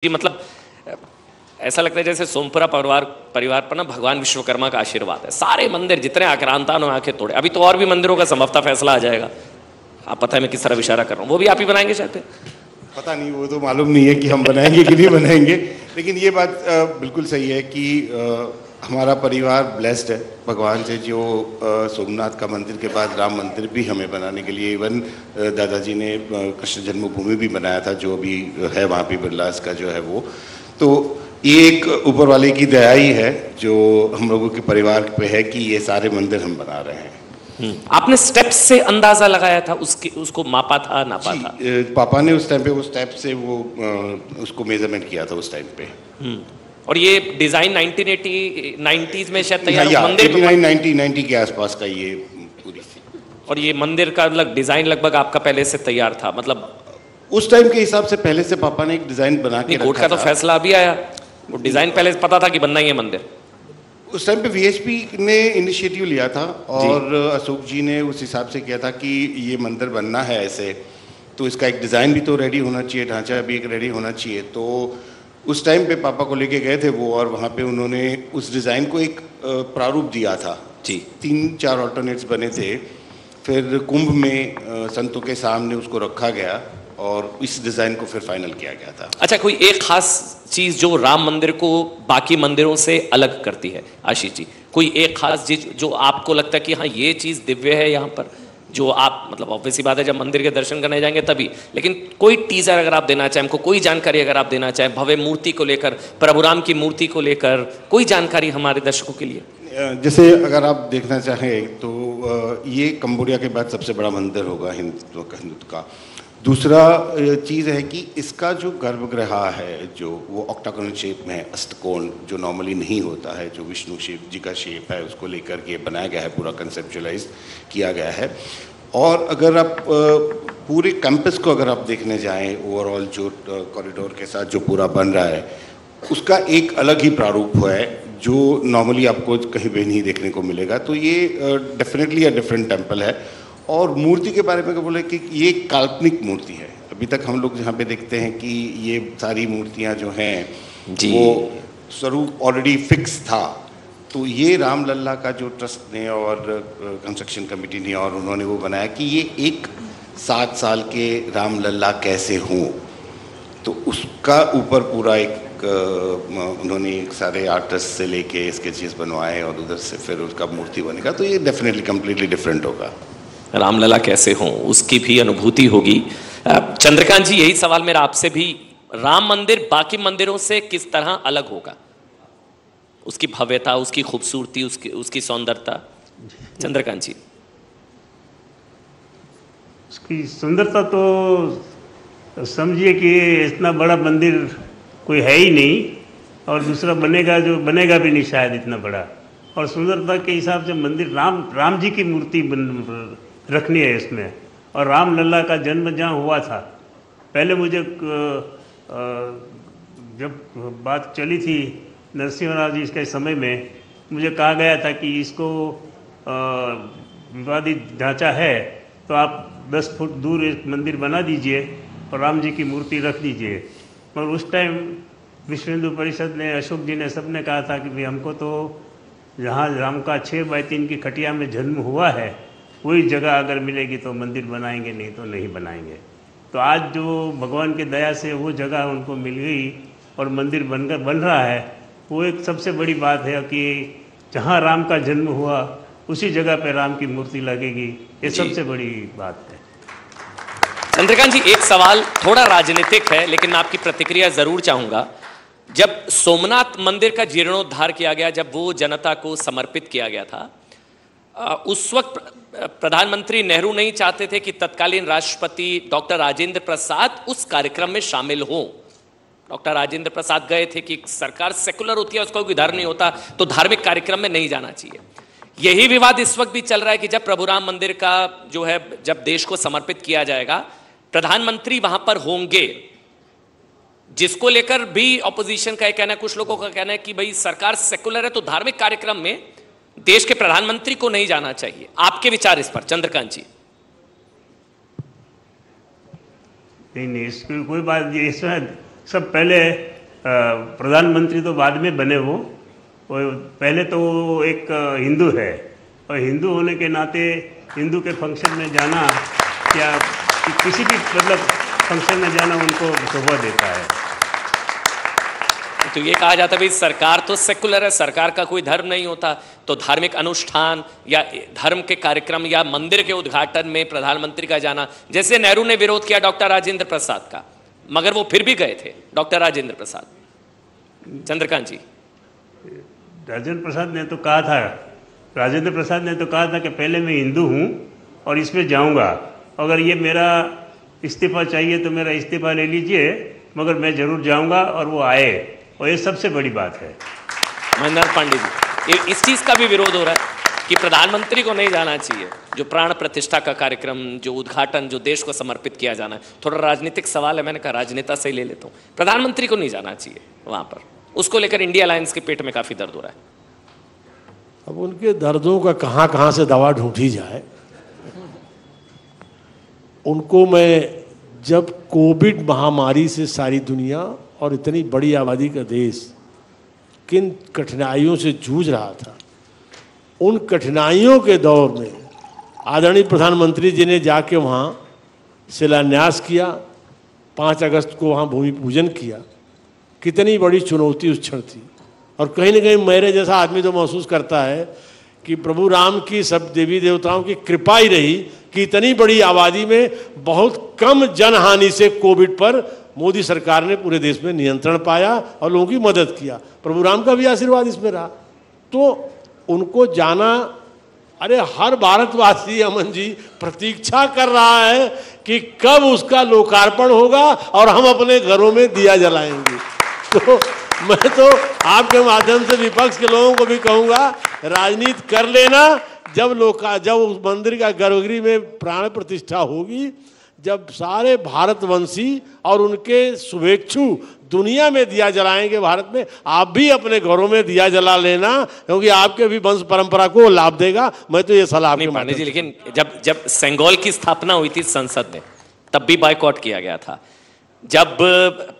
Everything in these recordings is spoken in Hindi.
जी मतलब ऐसा लगता है जैसे सोमपुरा परिवार पर ना भगवान विश्वकर्मा का आशीर्वाद है। सारे मंदिर जितने आक्रांता ने आंखें तोड़े, अभी तो और भी मंदिरों का संभवतः फैसला आ जाएगा। आप पता है मैं किस तरफ इशारा कर रहा हूँ, वो भी आप ही बनाएंगे शायद। पता नहीं, वो तो मालूम नहीं है कि हम बनाएंगे कि नहीं बनाएंगे, लेकिन ये बात बिल्कुल सही है कि हमारा परिवार ब्लेस्ड है भगवान से, जो सोमनाथ का मंदिर के बाद राम मंदिर भी हमें बनाने के लिए, इवन दादाजी ने कृष्ण जन्मभूमि भी बनाया था, जो अभी है वहाँ पे बिरलास का जो है वो। तो ये एक ऊपर वाले की दया ही है जो हम लोगों के परिवार पे है कि ये सारे मंदिर हम बना रहे हैं। आपने स्टेप्स से अंदाजा लगाया था, उसको मापा था, नापा था? पापा ने उस टाइम पे वो स्टेप से वो उसको मेजरमेंट किया था उस टाइम पे। और ये डिजाइन 1990s में शायद तैयार मंदिर 1990 के आसपास का ये पूरी। और ये मंदिर का डिजाइन लगभग आपका पहले से तैयार था? मतलब उस टाइम के हिसाब से पहले से पापा ने एक डिजाइन बना के रखा था। कोर्ट का तो फैसला अभी आया, वो डिजाइन पहले पता था कि बनना ही है मंदिर। उस टाइम पे वीएचपी ने इनिशिएटिव लिया था और अशोक जी ने उस हिसाब से किया था कि ये मंदिर बनना है ऐसे, तो इसका एक डिज़ाइन भी तो रेडी होना चाहिए, ढांचा भी एक रेडी होना चाहिए। तो उस टाइम पे पापा को लेके गए थे वो, और वहाँ पे उन्होंने उस डिज़ाइन को एक प्रारूप दिया था जी। 3-4 ऑल्टरनेट्स बने थे, फिर कुंभ में संतों के सामने उसको रखा गया और इस डिज़ाइन को फिर फाइनल किया गया था। अच्छा, कोई एक खास चीज जो राम मंदिर को बाकी मंदिरों से अलग करती है आशीष जी? कोई एक खास चीज जो आपको लगता है कि हाँ ये चीज दिव्य है यहाँ पर, जो आप मतलब ऑब्वियसली बात है जब मंदिर के दर्शन करने जाएंगे तभी, लेकिन कोई टीजर अगर आप देना चाहें, हमको कोई जानकारी अगर आप देना चाहें भव्य मूर्ति को लेकर, प्रभु राम की मूर्ति को लेकर कोई जानकारी हमारे दर्शकों के लिए? जैसे अगर आप देखना चाहें तो ये कंबोडिया के बाद सबसे बड़ा मंदिर होगा हिंदू का। दूसरा चीज़ है कि इसका जो गर्भगृह है जो वो ऑक्टागोनल शेप में है, अष्टकोण, जो नॉर्मली नहीं होता है, जो विष्णु शिव जी का शेप है उसको लेकर के बनाया गया है, पूरा कंसेप्चुअलाइज किया गया है। और अगर आप पूरे कैंपस को अगर आप देखने जाएं, ओवरऑल जो कॉरिडोर के साथ जो पूरा बन रहा है उसका एक अलग ही प्रारूप है जो नॉर्मली आपको कहीं भी नहीं देखने को मिलेगा। तो ये डेफिनेटली अ डिफरेंट टेम्पल है। और मूर्ति के बारे में बोले कि ये काल्पनिक मूर्ति है। अभी तक हम लोग जहाँ पे देखते हैं कि ये सारी मूर्तियाँ जो हैं वो स्वरूप ऑलरेडी फिक्स था, तो ये रामलला का जो ट्रस्ट ने और कंस्ट्रक्शन कमेटी ने और उन्होंने वो बनाया कि ये एक 7 साल के रामलला कैसे हों, तो उसका ऊपर पूरा एक उन्होंने सारे आर्टिस्ट से लेके स्केचेस बनवाए और उधर से फिर उसका मूर्ति बनेगा। तो ये डेफिनेटली कम्प्लीटली डिफरेंट होगा। रामलला कैसे हों उसकी भी अनुभूति होगी। चंद्रकांत जी, यही सवाल मेरा आपसे भी, राम मंदिर बाकी मंदिरों से किस तरह अलग होगा? उसकी भव्यता, उसकी खूबसूरती, उसकी सौंदर्यता। चंद्रकांत जी, उसकी सुंदरता तो समझिए कि इतना बड़ा मंदिर कोई है ही नहीं, और दूसरा बनेगा भी नहीं शायद इतना बड़ा। और सुंदरता के हिसाब से मंदिर राम जी की मूर्ति रखनी है इसमें, और रामलला का जन्म जहाँ हुआ था। पहले मुझे जब बात चली थी नरसिंहराव जी के समय में, मुझे कहा गया था कि इसको विवादित ढांचा है तो आप 10 फुट दूर एक मंदिर बना दीजिए और राम जी की मूर्ति रख दीजिए। पर उस टाइम विश्व हिंदू परिषद ने, अशोक जी ने, सबने कहा था कि भाई हमको तो जहाँ राम का 6x3 की खटिया में जन्म हुआ है वही जगह अगर मिलेगी तो मंदिर बनाएंगे, नहीं तो नहीं बनाएंगे। तो आज जो भगवान की दया से वो जगह उनको मिल गई और मंदिर बन रहा है, वो एक सबसे बड़ी बात है कि जहाँ राम का जन्म हुआ उसी जगह पे राम की मूर्ति लगेगी। ये सबसे बड़ी बात है। चंद्रकांत जी, एक सवाल थोड़ा राजनीतिक है लेकिन मैं आपकी प्रतिक्रिया जरूर चाहूंगा। जब सोमनाथ मंदिर का जीर्णोद्धार किया गया, जब वो जनता को समर्पित किया गया था, उस वक्त प्रधानमंत्री नेहरू नहीं चाहते थे कि तत्कालीन राष्ट्रपति डॉक्टर राजेंद्र प्रसाद उस कार्यक्रम में शामिल हों। डॉक्टर राजेंद्र प्रसाद गए थे कि सरकार सेकुलर होती है, उसका कोई धर्म नहीं होता, तो धार्मिक कार्यक्रम में नहीं जाना चाहिए। यही विवाद इस वक्त भी चल रहा है कि जब प्रभु राम मंदिर का जो है जब देश को समर्पित किया जाएगा, प्रधानमंत्री वहां पर होंगे, जिसको लेकर भी ऑपोजिशन का कहना है, कुछ लोगों का कहना है कि भाई सरकार सेकुलर है तो धार्मिक कार्यक्रम में देश के प्रधानमंत्री को नहीं जाना चाहिए। आपके विचार इस पर चंद्रकांत जी? नहीं, इसकी कोई बात नहीं। इसमें सब पहले प्रधानमंत्री तो बाद में बने वो पहले तो वो एक हिंदू है और हिंदू होने के नाते हिंदू के फंक्शन में जाना या किसी भी मतलब फंक्शन में जाना उनको शोभा देता है। तो ये कहा जाता है भाई सरकार तो सेकुलर है, सरकार का कोई धर्म नहीं होता, तो धार्मिक अनुष्ठान या धर्म के कार्यक्रम या मंदिर के उद्घाटन में प्रधानमंत्री का जाना, जैसे नेहरू ने विरोध किया डॉक्टर राजेंद्र प्रसाद का, मगर वो फिर भी गए थे डॉक्टर राजेंद्र प्रसाद। चंद्रकांत जी, राजेंद्र प्रसाद ने तो कहा था कि पहले मैं हिंदू हूँ और इसमें जाऊँगा, अगर ये मेरा इस्तीफा चाहिए तो मेरा इस्तीफा ले लीजिए, मगर मैं जरूर जाऊँगा, और वो आए, और ये सबसे बड़ी बात है। महेंद्र पांडे जी, इस चीज़ का भी विरोध हो रहा है कि प्रधानमंत्री को नहीं जाना चाहिए, जो प्राण प्रतिष्ठा का कार्यक्रम, जो उद्घाटन, जो देश को समर्पित किया जाना है। थोड़ा राजनीतिक सवाल है, मैंने कहा राजनेता से ही ले लेता हूँ, प्रधानमंत्री को नहीं जाना चाहिए वहाँ पर, उसको लेकर इंडिया अलायंस के पेट में काफ़ी दर्द हो रहा है। अब उनके दर्दों का कहाँ से दवा ढूंढी जाए। उनको मैं, जब कोविड महामारी से सारी दुनिया और इतनी बड़ी आबादी का देश किन कठिनाइयों से जूझ रहा था, उन कठिनाइयों के दौर में आदरणीय प्रधानमंत्री जी ने जाके वहाँ शिलान्यास किया, 5 अगस्त को वहाँ भूमि पूजन किया। कितनी बड़ी चुनौती उस क्षण थी, और कहीं न कहीं मेरे जैसा आदमी तो महसूस करता है कि प्रभु राम की, सब देवी देवताओं की कृपा ही रही कि इतनी बड़ी आबादी में बहुत कम जनहानि से कोविड पर मोदी सरकार ने पूरे देश में नियंत्रण पाया और लोगों की मदद किया। प्रभु राम का भी आशीर्वाद इसमें रहा। तो उनको जाना, अरे हर भारतवासी अमन जी प्रतीक्षा कर रहा है कि कब उसका लोकार्पण होगा और हम अपने घरों में दिया जलाएंगे। तो मैं तो आपके माध्यम से विपक्ष के लोगों को भी कहूँगा, राजनीति कर लेना, जब उस मंदिर का गर्भगृह में प्राण प्रतिष्ठा होगी, जब सारे भारतवंशी और उनके शुभेच्छु दुनिया में दिया जलाएंगे भारत में, आप भी अपने घरों में दिया जला लेना, क्योंकि आपके भी वंश परंपरा को लाभ देगा। मैं तो ये सलाह नहीं पांडे जी, लेकिन जब सेंगोल की स्थापना हुई थी संसद में, तब भी बायकॉट किया गया था। जब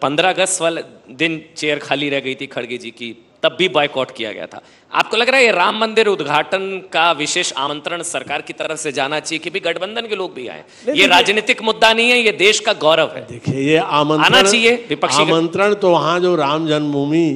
15 अगस्त वाले दिन चेयर खाली रह गई थी खड़गे जी की, तब भी बायकॉट किया गया था। आपको लग रहा है ये राम मंदिर उद्घाटन का विशेष आमंत्रण सरकार की तरफ से जाना चाहिए कि भी गठबंधन के लोग भी आए? ये राजनीतिक मुद्दा नहीं है, ये देश का गौरव है। देखिए, ये आमंत्रण आना चाहिए विपक्षी आमंत्रण तो वहाँ जो राम जन्मभूमि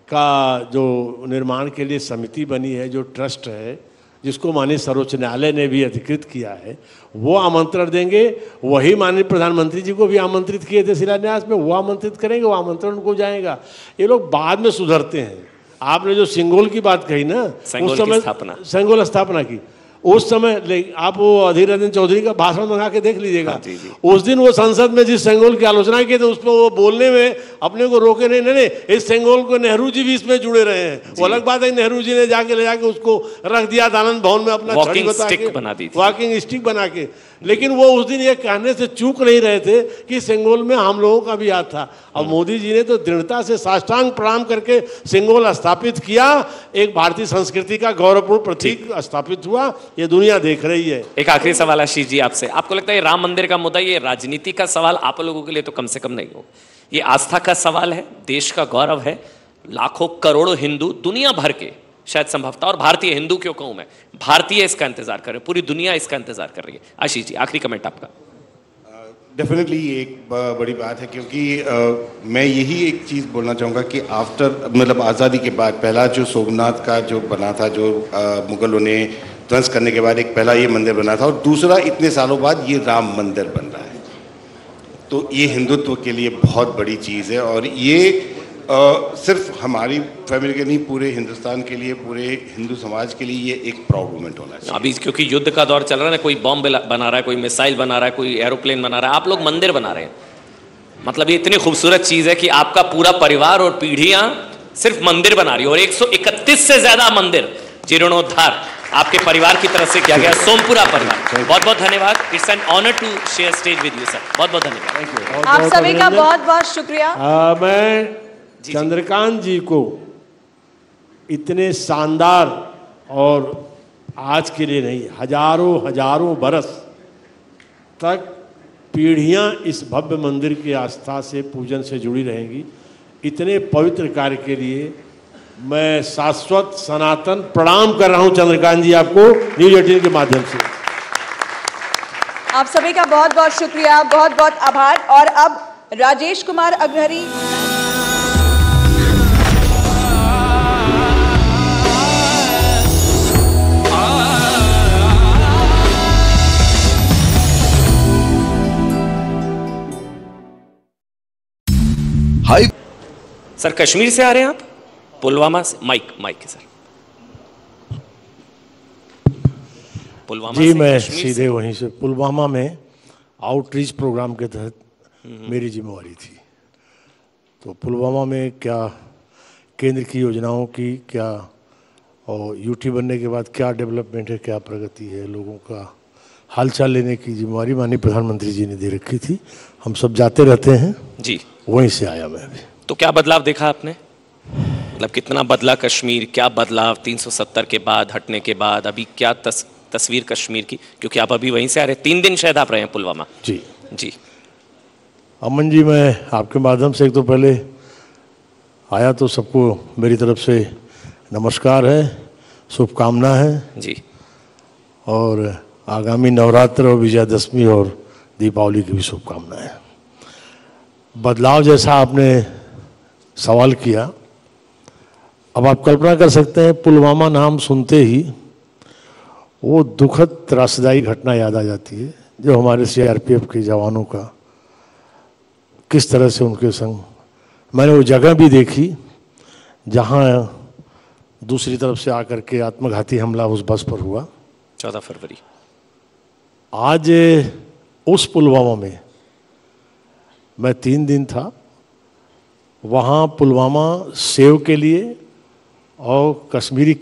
का जो निर्माण के लिए समिति बनी है, जो ट्रस्ट है, जिसको माननीय सर्वोच्च न्यायालय ने भी अधिकृत किया है, वो आमंत्रण देंगे। वही माननीय प्रधानमंत्री जी को भी आमंत्रित किए थे शिलान्यास में, वो आमंत्रित करेंगे, वो आमंत्रण उनको जाएगा। ये लोग बाद में सुधरते हैं। आपने जो सिंगोल की बात कही ना, उस समय सेंगोल स्थापना की, उस समय आप वो अधीर रंजन चौधरी का भाषण मंगा के देख लीजिएगा। हाँ, जी। उस दिन वो संसद में जिस सेंगोल की आलोचना की थी, उस पर वो बोलने में अपने को रोके नहीं। इस सेंगोल को नेहरू जी भी इसमें जुड़े रहे हैं। वो अलग बात है, नेहरू जी ने ले जाके उसको रख दिया आनंद भवन में, अपना वॉकिंग स्टिक बना के। लेकिन वो उस दिन ये कहने से चूक नहीं रहे थे कि सेंगोल में हम लोगों का भी हाथ था। अब मोदी जी ने तो दृढ़ता से साष्टांग प्रणाम करके सेंगोल स्थापित किया। एक भारतीय संस्कृति का गौरवपूर्ण प्रतीक स्थापित हुआ, ये दुनिया देख रही है। एक आखिरी सवाल आशीष जी आपसे, आपको लगता है राम मंदिर का मुद्दा ये राजनीति का सवाल आप लोगों के लिए तो कम से कम नहीं हो, ये आस्था का सवाल है, देश का गौरव है, लाखों करोड़ों हिंदू दुनिया भर के, शायद संभवतः, और भारतीय हिंदू क्यों कहूं मैं, भारतीय इसका इंतजार कर रहे हैं, पूरी दुनिया इसका इंतजार कर रही है। आशीष जी, आखिरी कमेंट आपका। डेफिनेटली ये एक बड़ी बात है, क्योंकि मैं यही एक चीज़ बोलना चाहूँगा कि आफ्टर, मतलब आज़ादी के बाद पहला जो सोमनाथ का जो बना था, जो मुगलों ने ध्वंस करने के बाद एक पहला ये मंदिर बना था, और दूसरा इतने सालों बाद ये राम मंदिर बन रहा है। तो ये हिंदुत्व के लिए बहुत बड़ी चीज़ है, और ये सिर्फ हमारी फैमिली के नहीं, पूरे हिंदुस्तान के लिए, पूरे हिंदू समाज के लिए ये एक प्राउड मोमेंट होना चाहिए। अभी क्योंकि युद्ध का दौर चल रहा है ना, कोई बॉम्ब बना रहा है, कोई मिसाइल बना रहा है, कोई एरोप्लेन बना रहा है, आप लोग मंदिर बना रहे हैं। मतलब ये इतनी खूबसूरत चीज़ है कि आपका पूरा परिवार और पीढ़ियाँ सिर्फ मंदिर बना रही है, और 131 से ज़्यादा मंदिर जीर्णोद्धार आपके परिवार की तरफ से किया गया, सोमपुरा परिवार। बहुत बहुत धन्यवाद। It's an honour to share stage with you sir. बहुत बहुत धन्यवाद। आप सभी का बहुत बहुत शुक्रिया। मैं चंद्रकांत जी को इतने शानदार, और आज के लिए नहीं, हजारों बरस तक पीढ़ियां इस भव्य मंदिर की आस्था से, पूजन से जुड़ी रहेंगी। इतने पवित्र कार्य के लिए मैं शाश्वत सनातन प्रणाम कर रहा हूं चंद्रकांत जी आपको न्यूज़ 18 के माध्यम से। आप सभी का बहुत बहुत शुक्रिया, बहुत बहुत आभार। और अब राजेश कुमार अग्रहरी। हाय सर, कश्मीर से आ रहे हैं आप? पुलवामा से? माइक है सर। पुलवामा जी, से मैं कश्मीर सीधे वहीं से पुलवामा में आउटरीच प्रोग्राम के तहत मेरी जिम्मेवारी थी। तो पुलवामा में क्या केंद्र की योजनाओं की क्या, और यूटी बनने के बाद क्या डेवलपमेंट है, क्या प्रगति है, लोगों का हालचाल लेने की जिम्मेवारी माननीय प्रधानमंत्री जी ने दे रखी थी। हम सब जाते रहते हैं जी, वहीं से आया मैं अभी। तो क्या बदलाव देखा आपने? मतलब कितना बदला कश्मीर, क्या बदलाव 370 के बाद, हटने के बाद? अभी क्या तस्वीर कश्मीर की, क्योंकि आप अभी वहीं से आ रहे हैं, 3 दिन शायद आप रहे हैं पुलवामा। जी जी। अमन जी, मैं आपके माध्यम से एक तो पहले आया तो सबको मेरी तरफ से नमस्कार है, शुभकामना है जी। और आगामी नवरात्र और विजयादशमी और दीपावली की भी शुभकामनाएं। बदलाव जैसा आपने सवाल किया, अब आप कल्पना कर सकते हैं पुलवामा नाम सुनते ही वो दुखद त्रासदायी घटना याद आ जाती है जो हमारे सीआरपीएफ के जवानों का किस तरह से उनके संग। मैंने वो जगह भी देखी जहां दूसरी तरफ से आकर के आत्मघाती हमला उस बस पर हुआ 14 फरवरी। आज उस पुलवामा में मैं 3 दिन था। वहाँ पुलवामा सेव के लिए और कश्मीरी